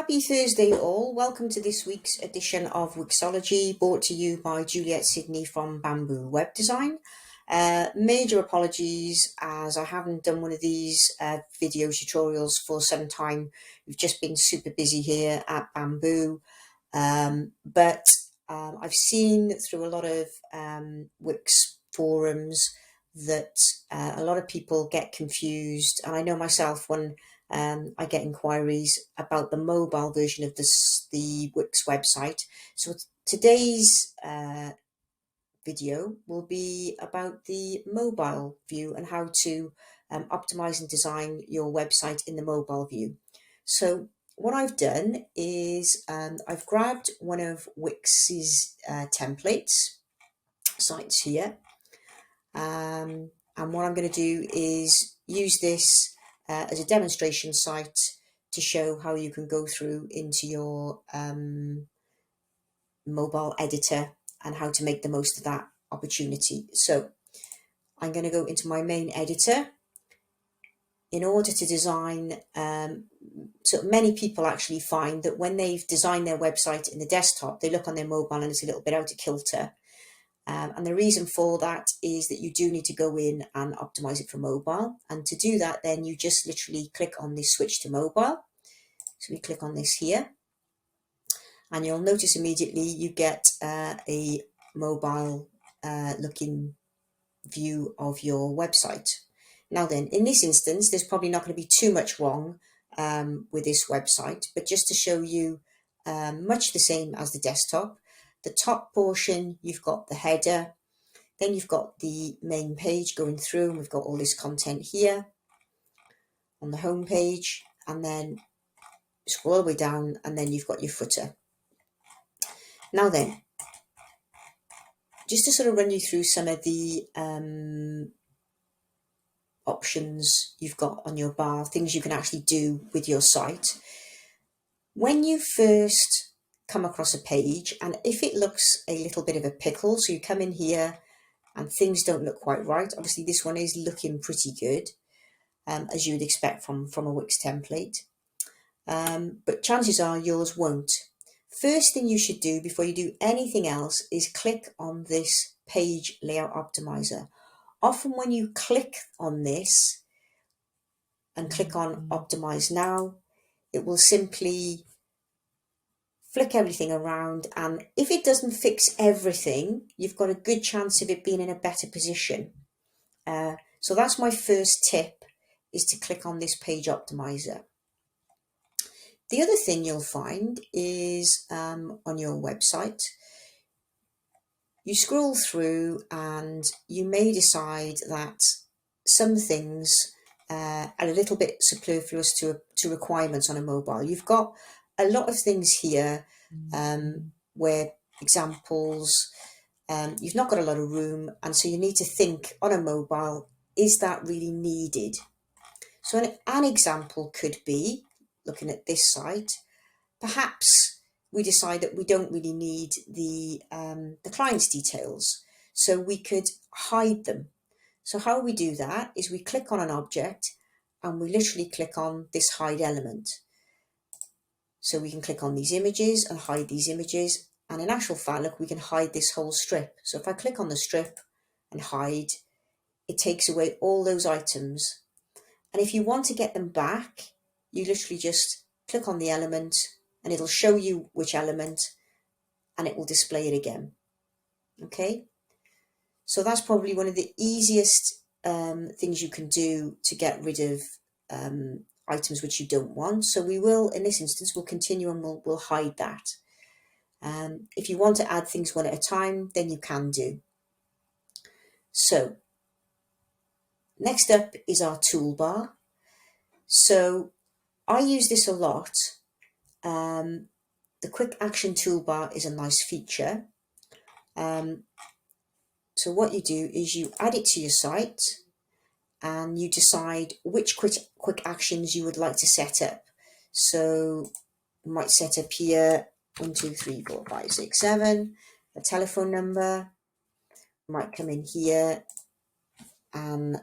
Happy Thursday all. Welcome to this week's edition of Wixology, brought to you by Juliet Sidney from Bamboo Web Design. Major apologies as I haven't done one of these video tutorials for some time. We've just been super busy here at Bamboo, but I've seen through a lot of Wix forums that a lot of people get confused, and I know myself when I get inquiries about the mobile version of the Wix website. So today's video will be about the mobile view and how to optimize and design your website in the mobile view. So what I've done is I've grabbed one of Wix's templates sites here, and what I'm going to do is use this as a demonstration site to show how you can go through into your mobile editor and how to make the most of that opportunity. So I'm going to go into my main editor. In order to design, so many people actually find that when they've designed their website in the desktop, they look on their mobile and it's a little bit out of kilter. And the reason for that is that you do need to go in and optimize it for mobile. And to do that, then you just literally click on this switch to mobile. So we click on this here, and you'll notice immediately you get a mobile looking view of your website. Now then, in this instance, there's probably not going to be too much wrong with this website, but just to show you much the same as the desktop. The top portion, you've got the header, then you've got the main page going through, and we've got all this content here on the home page, and then scroll all the way down, and then you've got your footer. Now then, just to sort of run you through some of the options you've got on your bar, things you can actually do with your site. When you first come across a page, and if it looks a little bit of a pickle, so you come in here and things don't look quite right, obviously this one is looking pretty good, as you would expect from a Wix template, but chances are yours won't. First thing you should do before you do anything else is click on this page layout optimizer. Often when you click on this and click on optimize now, it will simply flick everything around, and if it doesn't fix everything, you've got a good chance of it being in a better position. So that's my first tip, is to click on this page optimizer. The other thing you'll find is on your website, you scroll through and you may decide that some things are a little bit superfluous to requirements on a mobile. You've got a lot of things here where examples, you've not got a lot of room, and so you need to think on a mobile, is that really needed? So an example could be, looking at this site, perhaps we decide that we don't really need the client's details, so we could hide them. So how we do that is we click on an object and we literally click on this hide element. So we can click on these images and hide these images, and in actual fact, look, we can hide this whole strip. So if I click on the strip and hide, it takes away all those items. And if you want to get them back, you literally just click on the element and it'll show you which element, and it will display it again. Okay, so that's probably one of the easiest things you can do to get rid of items which you don't want. So we will, in this instance, we'll continue and we'll hide that. If you want to add things one at a time, then you can do. So next up is our toolbar. So I use this a lot. The quick action toolbar is a nice feature. So what you do is you add it to your site and you decide which quick actions you would like to set up. So you might set up here 1, 2, 3, 4, 5, 6, 7, a telephone number. You might come in here and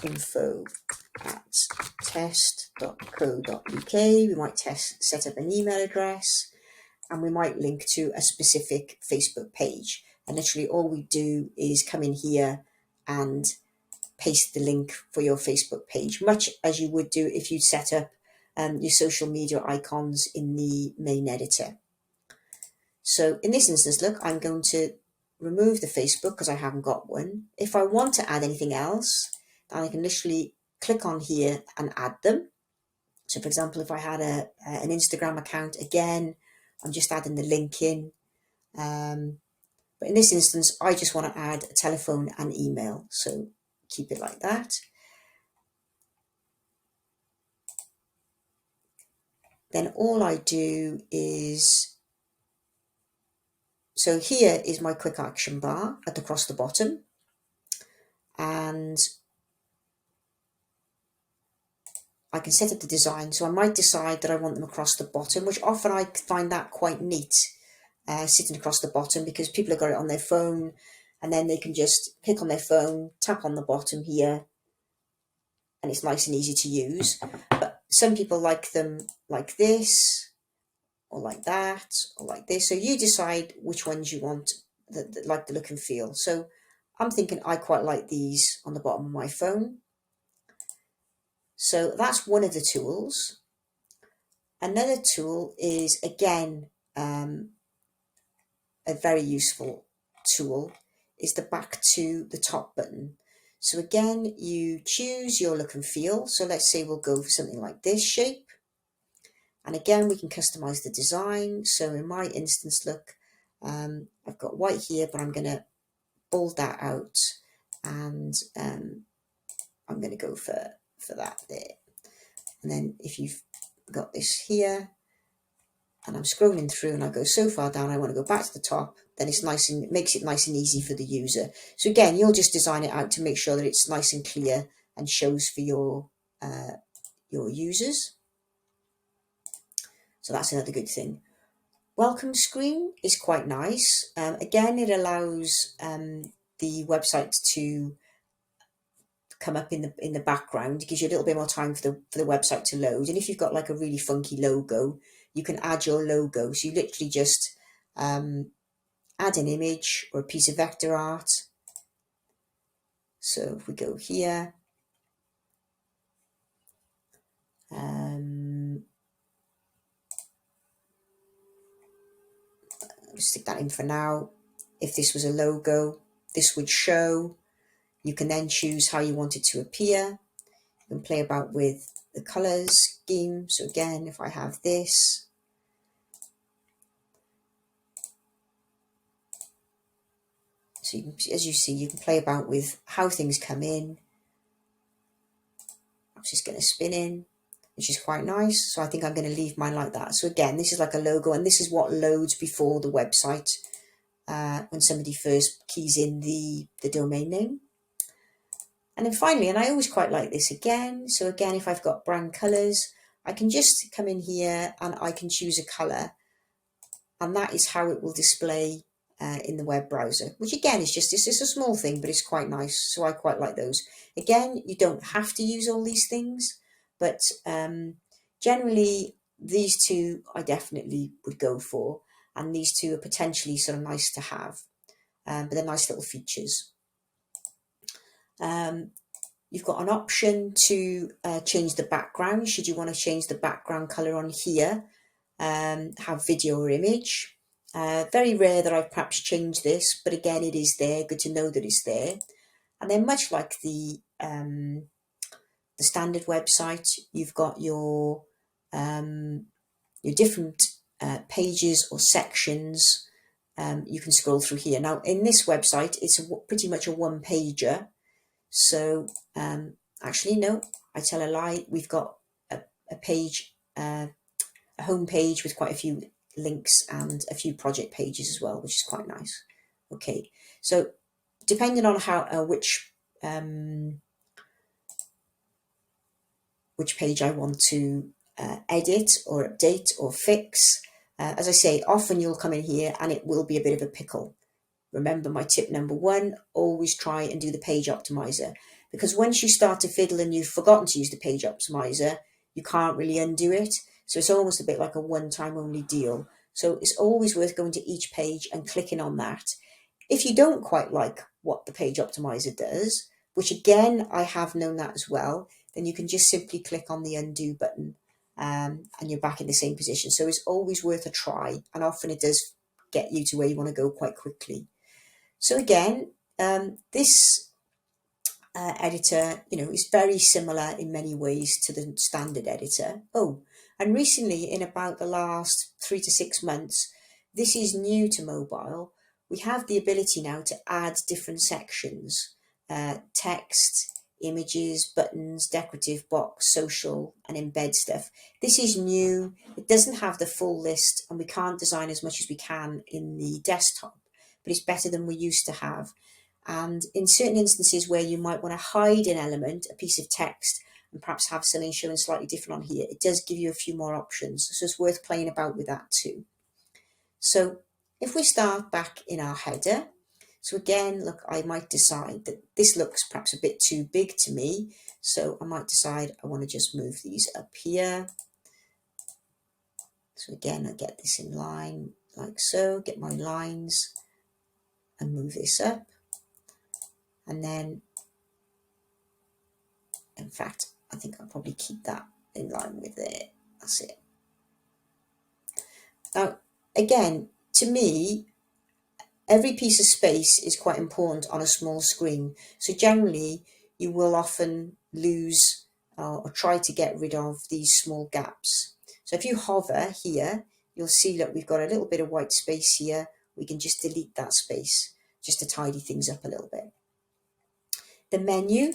info@test.co.uk. We might set up an email address, and we might link to a specific Facebook page. And literally all we do is come in here and paste the link for your Facebook page, much as you would do if you'd set up your social media icons in the main editor. So in this instance, look, I'm going to remove the Facebook because I haven't got one. If I want to add anything else, then I can literally click on here and add them. So for example, if I had an Instagram account, again, I'm just adding the link in. But in this instance, I just want to add a telephone and email. So keep it like that. Then all I do is, so here is my quick action bar across the bottom. And I can set up the design. So I might decide that I want them across the bottom, which often I find that quite neat, sitting across the bottom, because people have got it on their phone and then they can just click on their phone, tap on the bottom here, and it's nice and easy to use. But some people like them like this, or like that, or like this. So you decide which ones you want, that like the look and feel. So I'm thinking I quite like these on the bottom of my phone. So that's one of the tools. Another tool is, again, a very useful tool, is the back to the top button. So again, you choose your look and feel. So let's say we'll go for something like this shape. And again, we can customize the design. So in my instance, look, I've got white here, but I'm going to bold that out, and I'm going to go for that there. And then if you've got this here, and I'm scrolling through and I go so far down, I want to go back to the top, then it's nice, and it makes it nice and easy for the user. So again, you'll just design it out to make sure that it's nice and clear and shows for your users. So that's another good thing. Welcome screen is quite nice. Again, it allows the website to come up in the background. It gives you a little bit more time for the website to load. And if you've got like a really funky logo, you can add your logo. So you literally just add an image or a piece of vector art. So if we go here, I'll stick that in for now. If this was a logo, this would show. You can then choose how you want it to appear. You can play about with the colors scheme. So again, if I have this, so you can, as you see, you can play about with how things come in. I'm just going to spin in, which is quite nice. So I think I'm going to leave mine like that. So again, this is like a logo, and this is what loads before the website when somebody first keys in the domain name. And then finally, and I always quite like this again. So again, if I've got brand colors, I can just come in here and I can choose a color, and that is how it will display in the web browser, which again is just, it's a small thing, but it's quite nice. So I quite like those. Again, you don't have to use all these things, but generally these two I definitely would go for, and these two are potentially sort of nice to have, but they're nice little features. You've got an option to change the background, should you want to change the background color on here, have video or image. Very rare that I've perhaps changed this, but again, it is there. Good to know that it's there. And then, much like the standard website, you've got your different pages or sections. You can scroll through here. Now, in this website, it's pretty much a one-pager. So actually, no, I tell a lie. We've got a page, a home page with quite a few links and a few project pages as well, which is quite nice. Okay, so depending on how which page I want to edit or update or fix, as I say, often you'll come in here and it will be a bit of a pickle. Remember my tip number one, always try and do the page optimizer. because once you start to fiddle and you've forgotten to use the page optimizer, you can't really undo it. So it's almost a bit like a one-time only deal. So it's always worth going to each page and clicking on that. If you don't quite like what the page optimizer does, which again, I have known that as well, then you can just simply click on the undo button, and you're back in the same position. So it's always worth a try, and often it does get you to where you want to go quite quickly. So again, this editor, is very similar in many ways to the standard editor. Oh, and recently, in about the last 3 to 6 months, this is new to mobile. We have the ability now to add different sections, text, images, buttons, decorative box, social, and embed stuff. This is new. It doesn't have the full list, and we can't design as much as we can in the desktop, but it's better than we used to have. And in certain instances where you might want to hide an element, a piece of text, and perhaps have something showing slightly different on here, it does give you a few more options. So it's worth playing about with that too. So if we start back in our header, so again, look, I might decide that this looks perhaps a bit too big to me. So I might decide I want to just move these up here. So again, I get this in line like so, get my lines and move this up. And then, in fact, I think I'll probably keep that in line with it. That's it. Now, again, to me, every piece of space is quite important on a small screen. So generally, you will often lose or try to get rid of these small gaps. So if you hover here, you'll see that we've got a little bit of white space here. We can just delete that space just to tidy things up a little bit. The menu,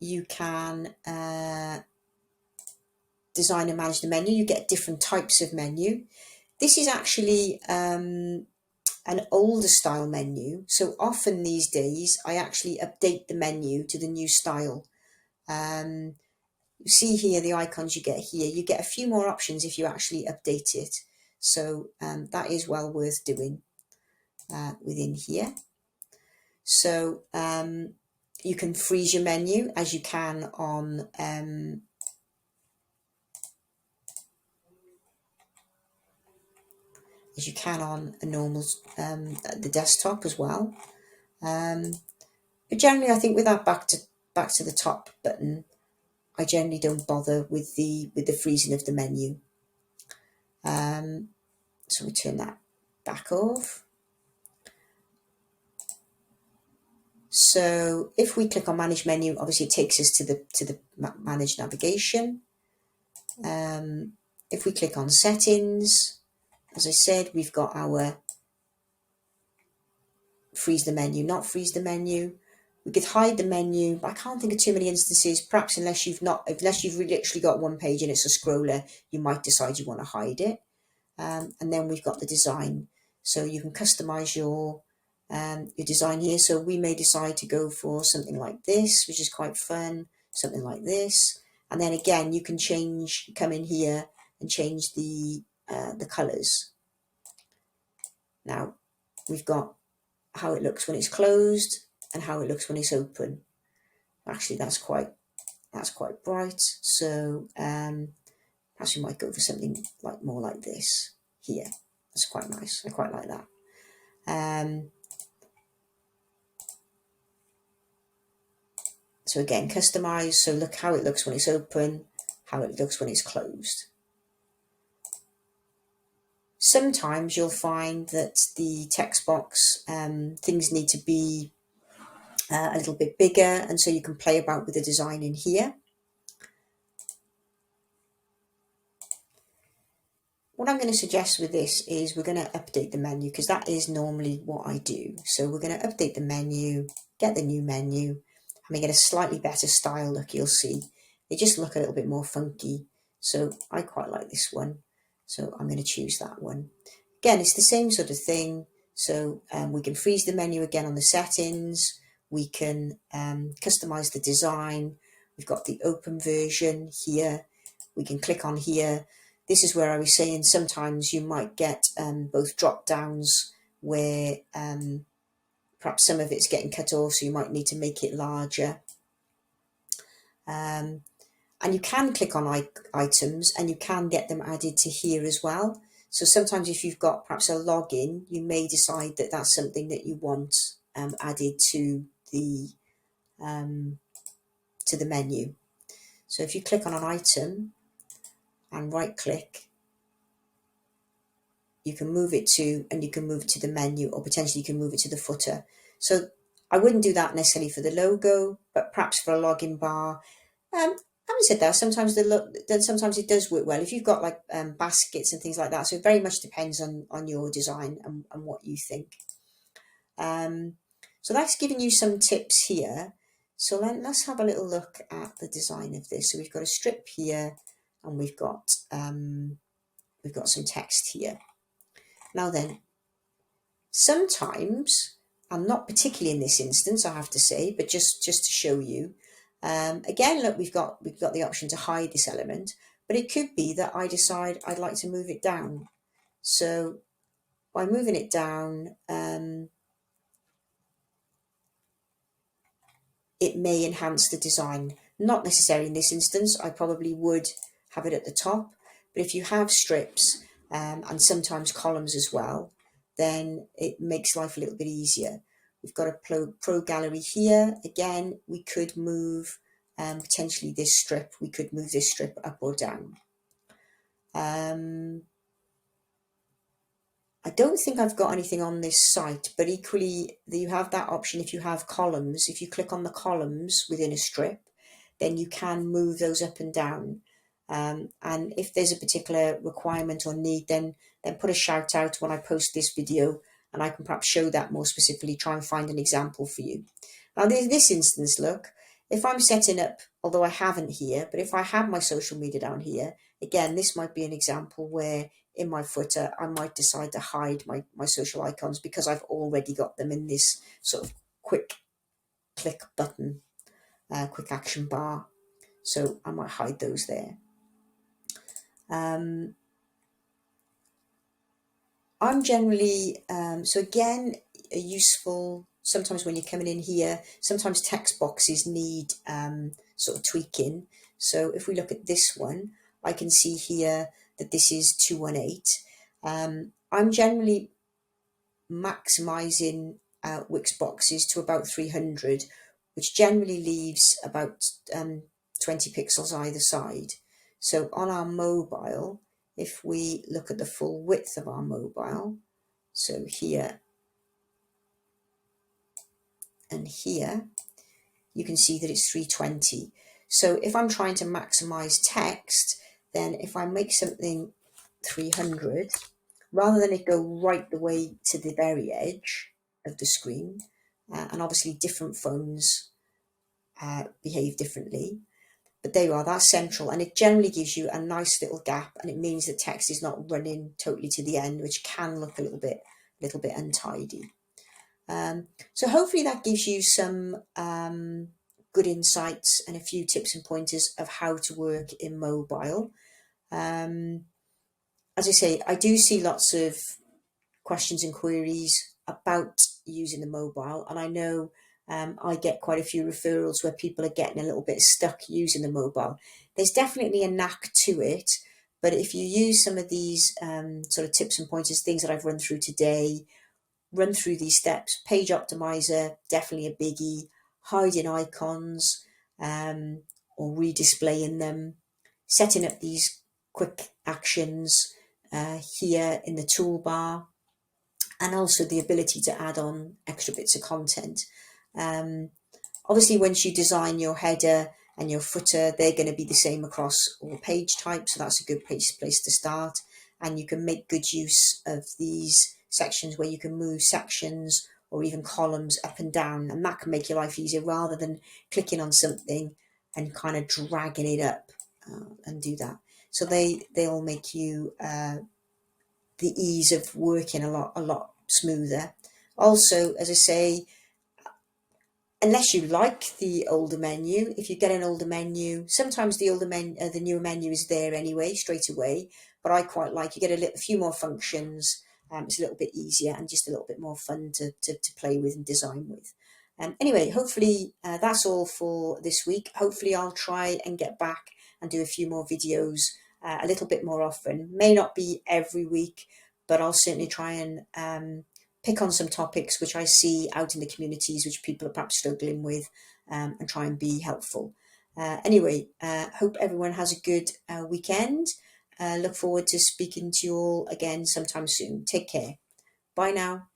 you can design and manage the menu. You get different types of menu. This is actually an older style menu. So often these days, I actually update the menu to the new style. You see here the icons you get here. You get a few more options if you actually update it. So that is well worth doing within here. So you can freeze your menu as you can on a normal the desktop as well. But generally, I think with that back to the top button, I generally don't bother with the freezing of the menu. So we turn that back off. So if we click on Manage Menu, obviously it takes us to the Manage Navigation. If we click on Settings, as I said, we've got our freeze the menu, not freeze the menu. We could hide the menu, but I can't think of too many instances, perhaps unless you've literally got one page and it's a scroller, you might decide you want to hide it. And then we've got the design. So you can customize your design here. So we may decide to go for something like this, which is quite fun, something like this. And then again, you can come in here and change the colors. Now we've got how it looks when it's closed and how it looks when it's open. Actually, that's quite bright. So perhaps we might go for something more like this here. That's quite nice. I quite like that. So again, customize. So look how it looks when it's open, how it looks when it's closed. Sometimes you'll find that the text box, things need to be a little bit bigger, and so you can play about with the design in here. What I'm going to suggest with this is we're going to update the menu, because that is normally what I do. So we're going to update the menu, get the new menu, and we get a slightly better style look. You'll see they just look a little bit more funky. So I quite like this one. So I'm going to choose that one. Again, it's the same sort of thing. So we can freeze the menu again on the settings. We can customize the design. We've got the open version here. We can click on here. This is where I was saying sometimes you might get both drop downs where perhaps some of it's getting cut off, so you might need to make it larger. And you can click on items and you can get them added to here as well. So sometimes if you've got perhaps a login, you may decide that that's something that you want added to the menu. So if you click on an item and right click, you can move it to, and you can move it to the menu, or potentially you can move it to the footer. So I wouldn't do that necessarily for the logo, but perhaps for a login bar. Having said that, sometimes sometimes it does work well if you've got like baskets and things like that. So it very much depends on your design and what you think. So that's giving you some tips here. So let's have a little look at the design of this. So we've got a strip here, and we've got some text here. Now then, sometimes, and not particularly in this instance, I have to say, but just to show you, again, look, we've got the option to hide this element, but it could be that I decide I'd like to move it down. So by moving it down, it may enhance the design. Not necessarily in this instance, I probably would have it at the top, but if you have strips and sometimes columns as well, then it makes life a little bit easier. We've got a pro gallery here. Again, we could move potentially this strip. We could move this strip up or down. I don't think I've got anything on this site, but equally you have that option if you have columns. If you click on the columns within a strip, then you can move those up and down. And if there's a particular requirement or need, then put a shout out when I post this video, and I can perhaps show that more specifically, try and find an example for you. Now in this instance, look, if I'm setting up, although I haven't here, but if I have my social media down here, again, this might be an example where in my footer, I might decide to hide my social icons because I've already got them in this sort of quick click button, quick action bar. So I might hide those there. I'm generally, so again, a useful, sometimes when you're coming in here, sometimes text boxes need sort of tweaking. So if we look at this one, I can see here that this is 218. I'm generally maximizing Wix boxes to about 300, which generally leaves about 20 pixels either side. So on our mobile, if we look at the full width of our mobile, so here and here, you can see that it's 320. So if I'm trying to maximize text, then if I make something 300, rather than it go right the way to the very edge of the screen, and obviously different phones behave differently, but there you are, that's central, and it generally gives you a nice little gap, and it means that text is not running totally to the end, which can look a little bit untidy. So hopefully that gives you some good insights and a few tips and pointers of how to work in mobile. As I say, I do see lots of questions and queries about using the mobile, and I know I get quite a few referrals where people are getting a little bit stuck using the mobile. There's definitely a knack to it, but if you use some of these sort of tips and pointers, things that I've run through today, run through these steps, page optimizer, definitely a biggie, hiding icons or redisplaying them, setting up these quick actions here in the toolbar, and also the ability to add on extra bits of content. Obviously, once you design your header and your footer, they're going to be the same across all page types, so that's a good place to start. And you can make good use of these sections where you can move sections or even columns up and down, and that can make your life easier rather than clicking on something and kind of dragging it up and do that. So they'll make you the ease of working a lot smoother. Also, as I say, unless you like the older menu, if you get an older menu, sometimes the newer menu is there anyway, straight away. But I quite like, you get a few more functions, It's a little bit easier and just a little bit more fun to play with and design with. Anyway, hopefully that's all for this week. Hopefully I'll try and get back and do a few more videos a little bit more often. May not be every week, but I'll certainly try and pick on some topics which I see out in the communities which people are perhaps struggling with, and try and be helpful. Anyway, hope everyone has a good weekend. Look forward to speaking to you all again sometime soon. Take care. Bye now.